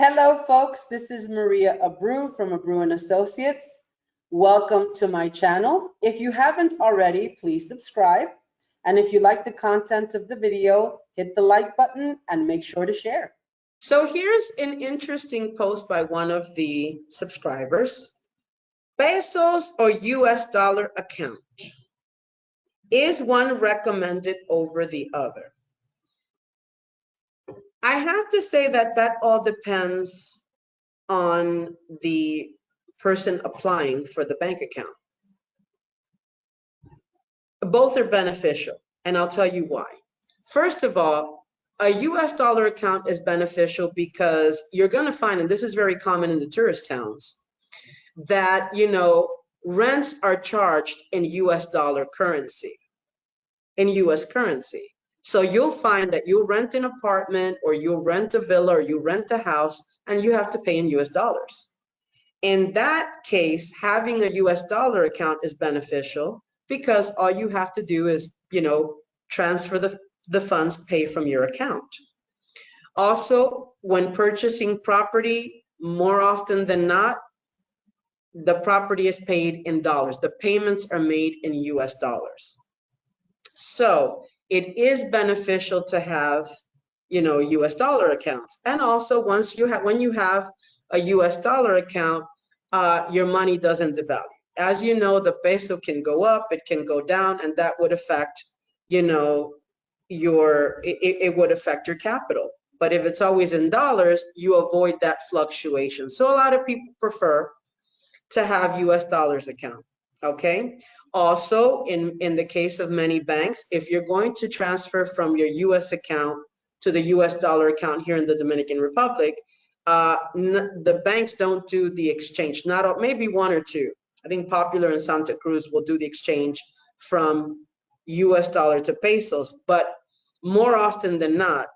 Hello, folks. This is Maria Abreu from Abreu and Associates. Welcome to my channel. If you haven't already, please subscribe. And if you like the content of the video, hit the like button and make sure to share. So here's an interesting post by one of the subscribers. Pesos or US dollar account? Is one recommended over the other? I have to say that all depends on the person applying for the bank account. Both are beneficial, and I'll tell you why. First of all, a US dollar account is beneficial because you're going to find, and this is very common in the tourist towns, that, rents are charged in US dollar currency, in US currency. So you'll find that you'll rent an apartment or you'll rent a villa or you rent a house and you have to pay in US dollars. In that case, having a US dollar account is beneficial because all you have to do is, transfer the funds, pay from your account. Also, when purchasing property, more often than not, the property is paid in dollars. The payments are made in US dollars. So it is beneficial to have, US dollar accounts. And also when you have a US dollar account, your money doesn't devalue. As you know, the peso can go up, it can go down, and that would affect, it would affect your capital. But if it's always in dollars, you avoid that fluctuation. So a lot of people prefer to have US dollars account, okay? Also, in the case of many banks, if you're going to transfer from your US account to the US dollar account here in the Dominican Republic, the banks don't do the exchange. Maybe one or two. I think Popular in Santa Cruz will do the exchange from US dollar to pesos, but more often than not,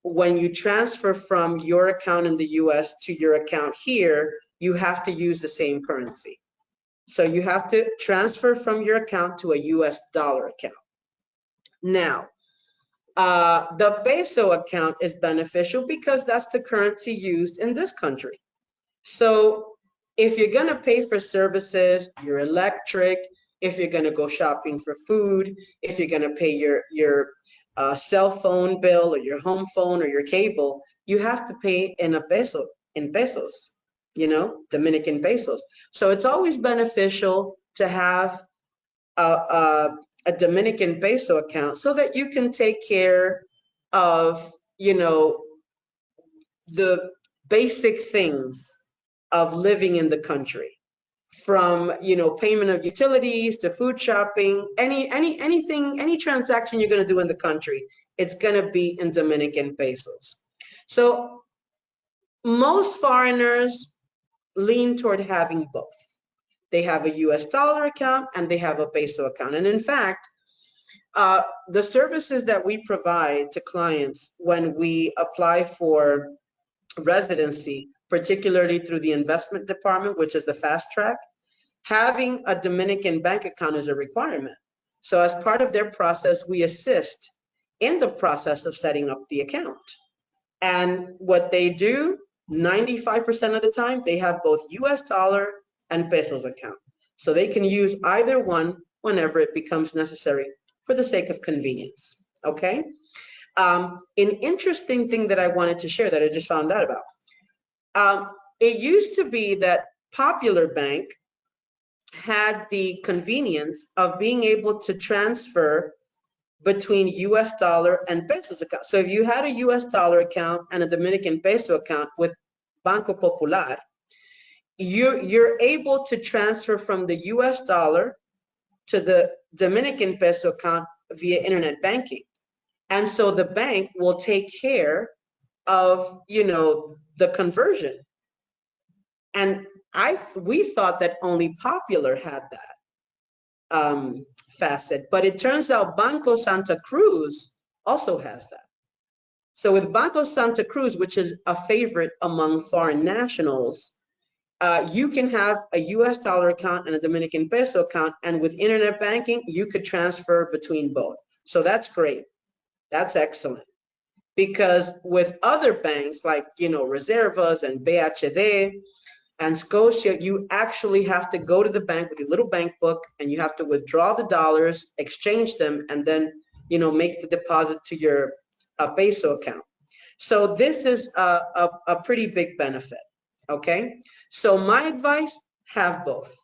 when you transfer from your account in the US to your account here, you have to use the same currency. So you have to transfer from your account to a US dollar account. Now, the peso account is beneficial because that's the currency used in this country. So if you're going to pay for services, your electric, if you're going to go shopping for food, if you're going to pay your cell phone bill or your home phone or your cable, you have to pay in pesos, Dominican pesos. So it's always beneficial to have a Dominican peso account so that you can take care of, the basic things of living in the country, from, payment of utilities to food shopping, anything, any transaction you're going to do in the country, it's going to be in Dominican pesos. So most foreigners lean toward having both. They have a US dollar account and they have a peso account. And in fact, the services that we provide to clients when we apply for residency, particularly through the investment department, which is the fast track, having a Dominican bank account is a requirement. So as part of their process, we assist in the process of setting up the account. And what they do, 95% of the time, they have both US dollar and pesos account. So they can use either one whenever it becomes necessary for the sake of convenience, okay? An interesting thing that I wanted to share that I just found out about. It used to be that Popular Bank had the convenience of being able to transfer between US dollar and pesos account. So if you had a US dollar account and a Dominican peso account with Banco Popular, you're able to transfer from the US dollar to the Dominican peso account via internet banking. And so the bank will take care of, the conversion. And we thought that only Popular had that facet, but it turns out Banco Santa Cruz also has that. So with Banco Santa Cruz, which is a favorite among foreign nationals, you can have a US dollar account and a Dominican peso account, and with internet banking, you could transfer between both. So that's great. That's excellent. because with other banks like, Reservas and BHD and Scotia, you actually have to go to the bank with your little bank book and you have to withdraw the dollars, exchange them, and then, make the deposit to your Peso account. So this is a pretty big benefit, okay? So my advice, have both.